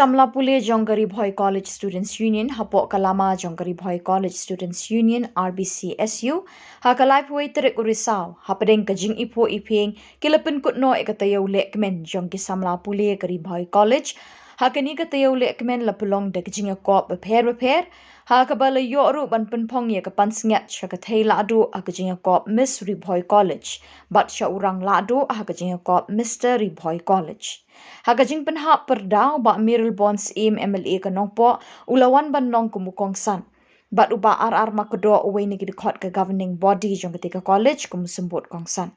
Samla Pule jong Ribhoi College Students Union, hapoh lama jong Ribhoi College Students Union RBCSU, Haka tarik Risaw, hapdeng jingiphuh iphieng, pynkut no Taiew Lehkmen jong Samla Pule Ribhoi College, Haka Taiew Lehkmen lapulong jingïakop bapher, Haka yo ban pynphong pangshngiat thei lahduh jingiphuh Miss Robhoi College, bat urang lahduh jingiphuh Mr. Ribhoi College. Haka jingpynhap perdau Bah Mayral Born Syiem MLA kanongpo ulawan ban nong kumukong san. Bat Bah RR Makdoh away ni gidikot ke governing body jong ketika college kumusembut kong san.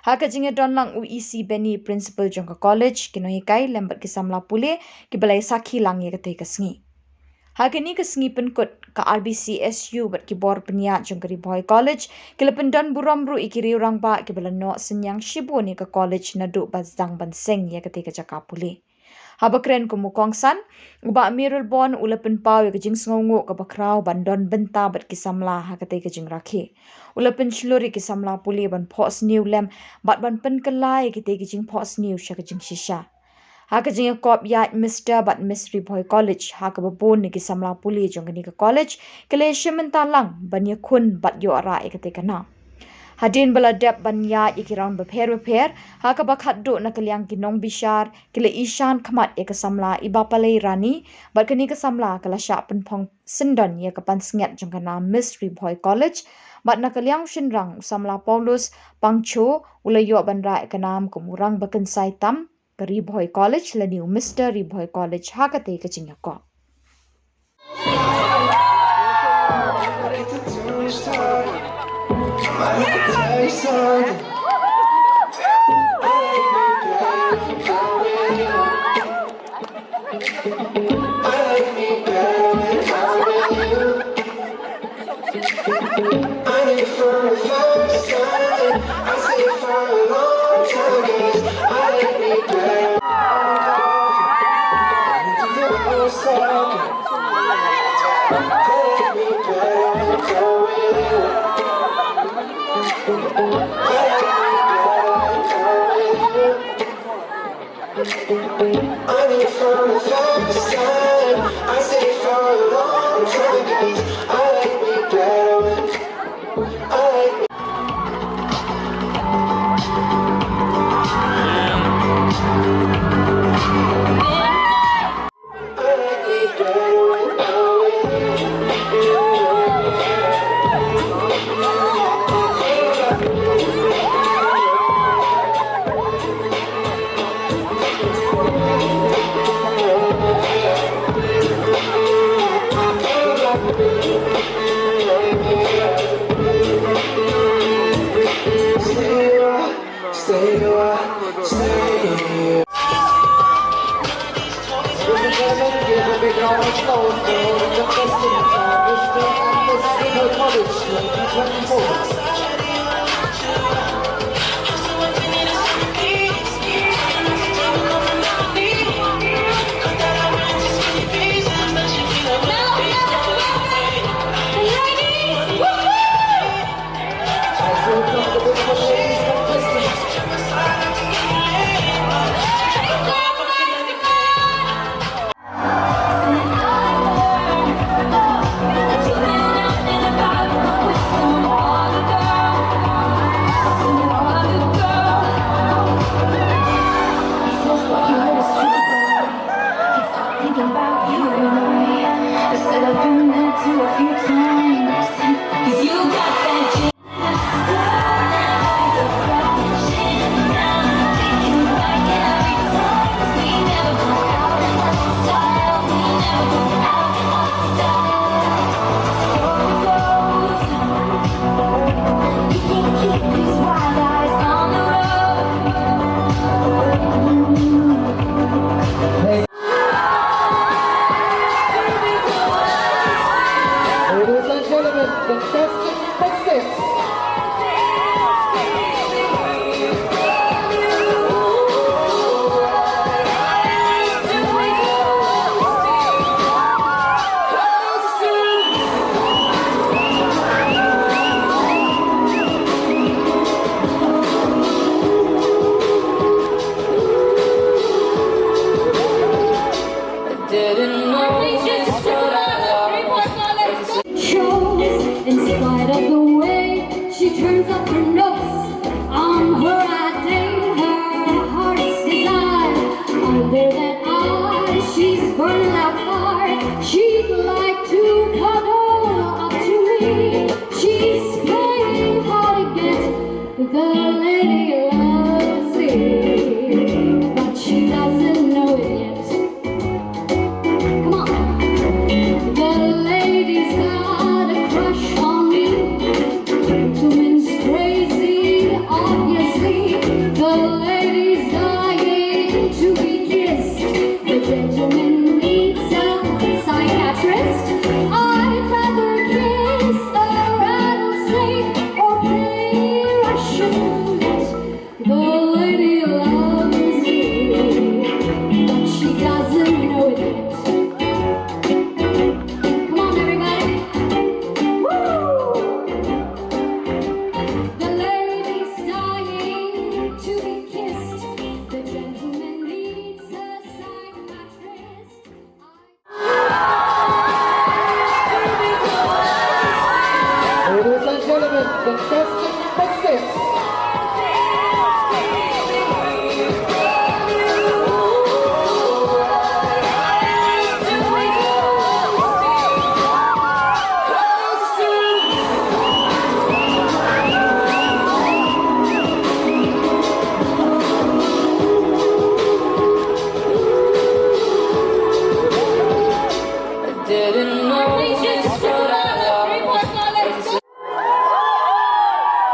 Haka jinga don lang UEC Benny principal jong ke college kinohikai lembat ke Samla Pule ke balai sakhi lang ye ketika sengi. Haka ni ke sengi pynkut ke RBCSU bat ke bor peniat jong ke Ribhoi College ke lependon buram ru ikiri orang ba ke belano senyang shibu ni ke college naduk bazdang banseng ye ketika jaka pule. Haba keren kumukong san, Bah Mayral Born ulapen pau ye ke jing sengongu ke bakrau bandon benta bat ke Samla haka te ke jing rakhe. Ulapen shluri ke Samla Pule ban pos new lem bat ban penkelai ke te ke jing pos new sya ke jing shisha. Haka jingïakop ya Mr. bat Miss Robhoi College haka babon ni Samla Pule jong ke college kele shementalang ban yakun bat yo ara ketika na. Hadin baladep ban ya ikirang bapher haka bakhat do na kaliang kinong bishar kele ishan khamat ke Samla ibapalai rani bat ke Samla kala sya pynphong sindon ye ke pangshngiat jong kana Miss Robhoi College bat na kaliang shinrang Samla Paulus pangcho ulayo ban ra kanam kumurang bakensai tam Ribhoi College la new Mr. Ribhoi College haka te ke jingïakop. didn't know just what I lost. Shows in spite of the way she turns up her nose on her idea, her heart's desire. Under that eye, she's burning out fire. She'd like to cuddle up to me. She's playing hard to get the lady loves me, but she doesn't know it yet. Come on. The lady's got a crush on me. Gentleman's crazy, obviously. The lady's dying to be kissed. The gentleman needs a psychiatrist. I'd rather kiss a rattlesnake or play Russian roulette. The lady loves me, but she doesn't know it yet. Come on, everybody. Woo! The lady's dying to be kissed. The gentleman needs a psychiatrist. Ladies and gentlemen, contestant number 6. Didn't know just what I lost.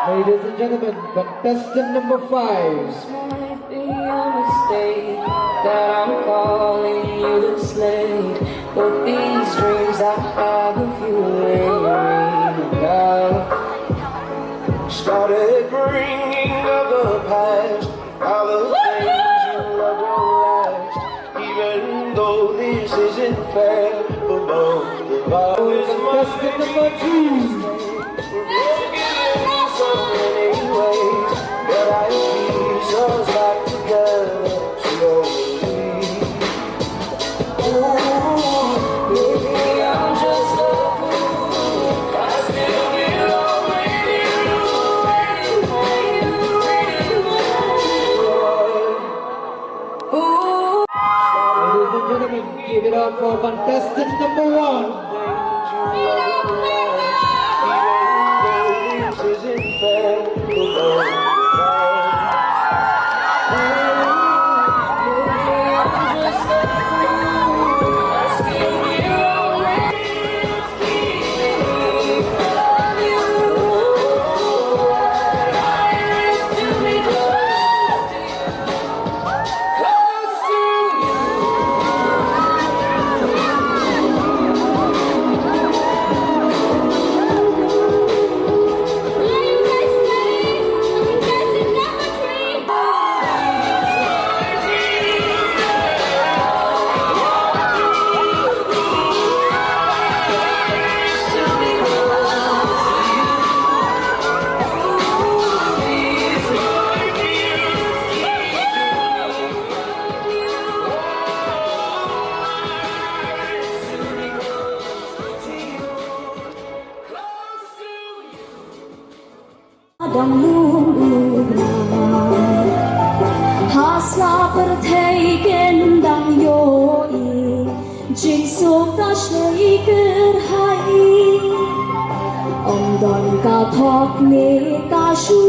Ladies and gentlemen, contestant number 5. This might be a mistake that I'm calling you this late, but these dreams I have of you ring out. Started bringing up the past, all the things you loved don't last. Even though this isn't fair for both of us. Contestant number 2. We're broken in so many ways, but I piece us back together slowly. Ooh, maybe I'm just a fool. I still belong with you. Ooh. Ladies and gentlemen, give it up for contestant number 1. This isn't fair for both of us. Đang luôn ước nào Hasla berthei ken dang yoi Jing sok ta shay ker hai Ông don ka thok ne ka shu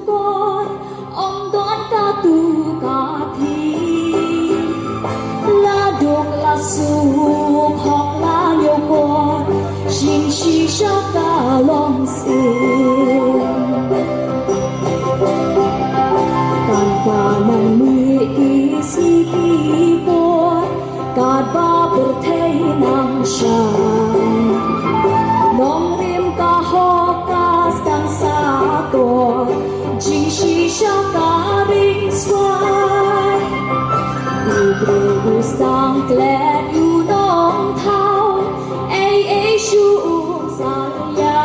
por Ông don ka tu ka thi La dok la su hok la yo por Jing shi sha ka long sim Tanpa isi kibor Kaba berthei nang syam Nong rim ka hokas kang sator Jing shisha ka ring swai Ibre gustang klet yu nong thao Ay ay shu salya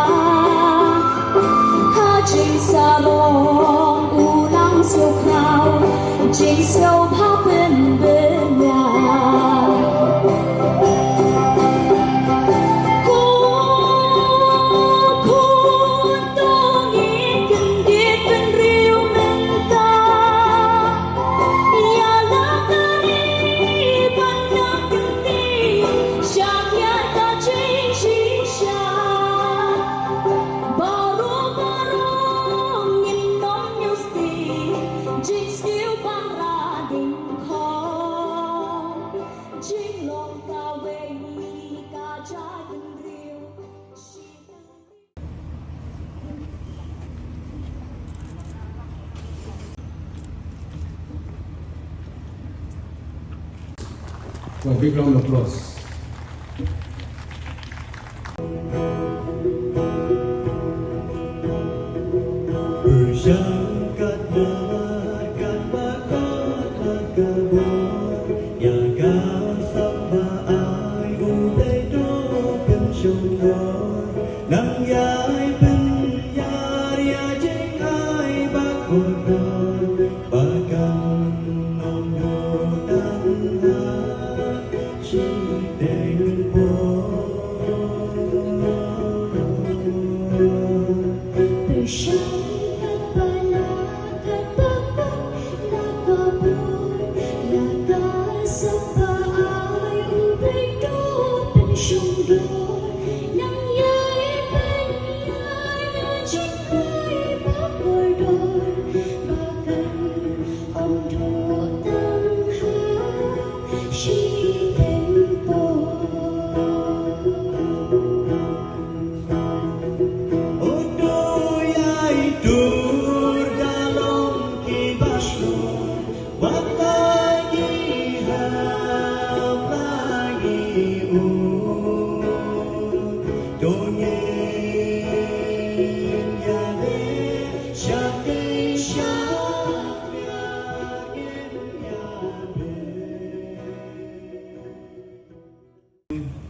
for a big round of applause.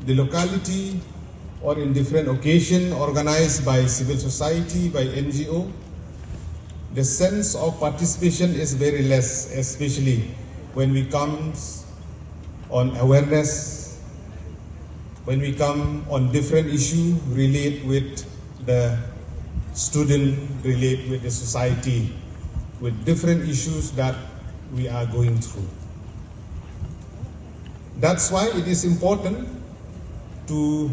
The locality or in different occasion organized by civil society, by NGO, the sense of participation is very less, especially when we come on awareness, when we come on different issues relate with the student, relate with the society, with different issues that we are going through. That's why it is important to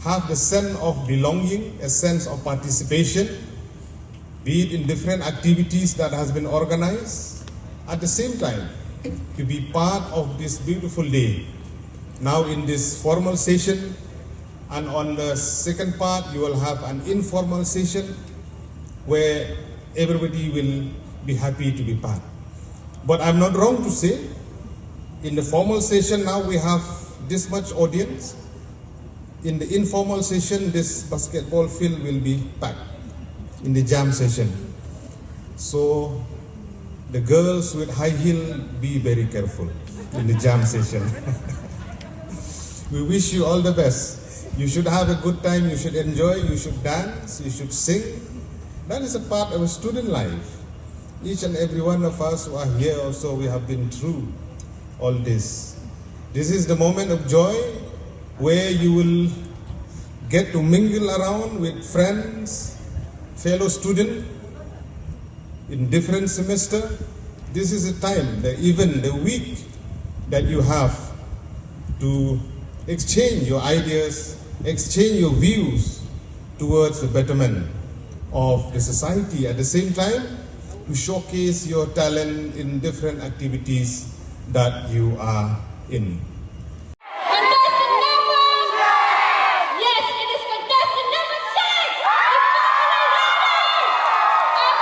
have the sense of belonging, a sense of participation, be it in different activities that has been organized. At the same time, to be part of this beautiful day. Now in this formal session, and on the second part, you will have an informal session where everybody will be happy to be part. But I'm not wrong to say, in the formal session now we have this much audience. In the informal session, this basketball field will be packed in the jam session. So the girls with high heel, be very careful in the jam session. We wish you all the best. You should have a good time, you should enjoy, you should dance, you should sing. That is a part of a student life. Each and every one of us who are here also, we have been through all this. This is the moment of joy where you will get to mingle around with friends, fellow students in different semester. This is a time, even the week that you have to exchange your ideas, exchange your views towards the betterment of the society. At the same time, to showcase your talent in different activities that you are in. Contestant number? Yes, it is contestant number 6. Miss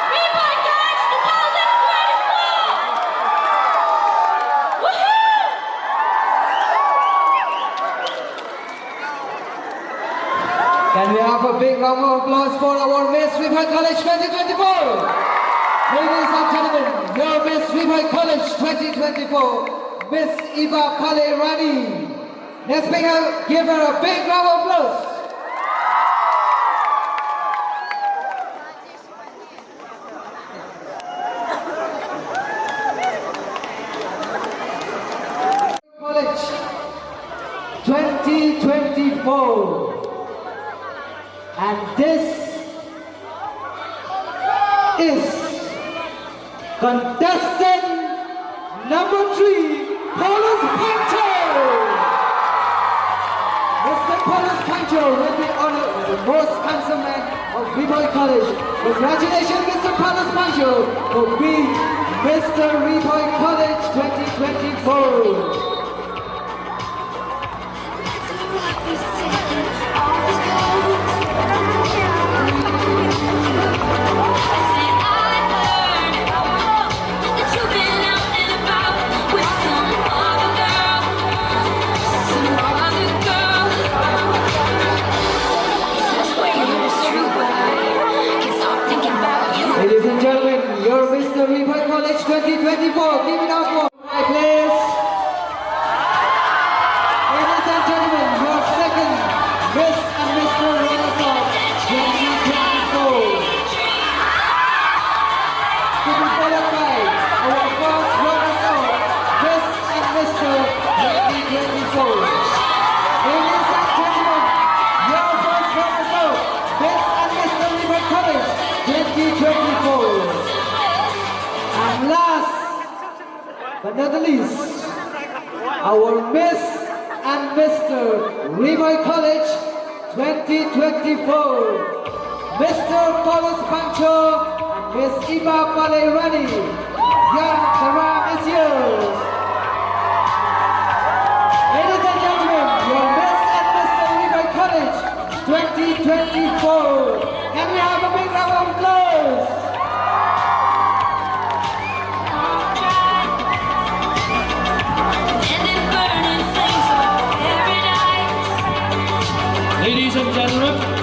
Ri-Bhoi College 2024. Woohoo! Can we have a big round of applause for our Miss Ribhoi College 2024? Ladies and gentlemen, your Miss Ribhoi College 2024, Miss Eva Pale Rani. Let's give her a big round of applause. College 2024. And this is contestant number 3, Paulus Pancho. Mr. Paulus Pancho will be honored as the most handsome man of Ribhoi College. Congratulations, Mr. Paulus Pancho, for being Mr. Ribhoi College 2024. That you've been out and about with some other girl. 2024. Give it up for my place. Ladies and gentlemen, your second Miss and Mr. Risaw 2024. To be followed by our first Risaw Miss and Mr. 2024. Ladies and gentlemen, your first Risaw Miss and Mr. Ribhoi College 2024. And last but not the least, our Miss and Mr. Ribhoi College 2024, Mr. Paulus Pancho and Miss Iba Palerani. Young Karam is yours. Ladies and gentlemen, your Miss and Mr. Ribhoi College 2024. Can we have a big round of applause? Ladies and gentlemen,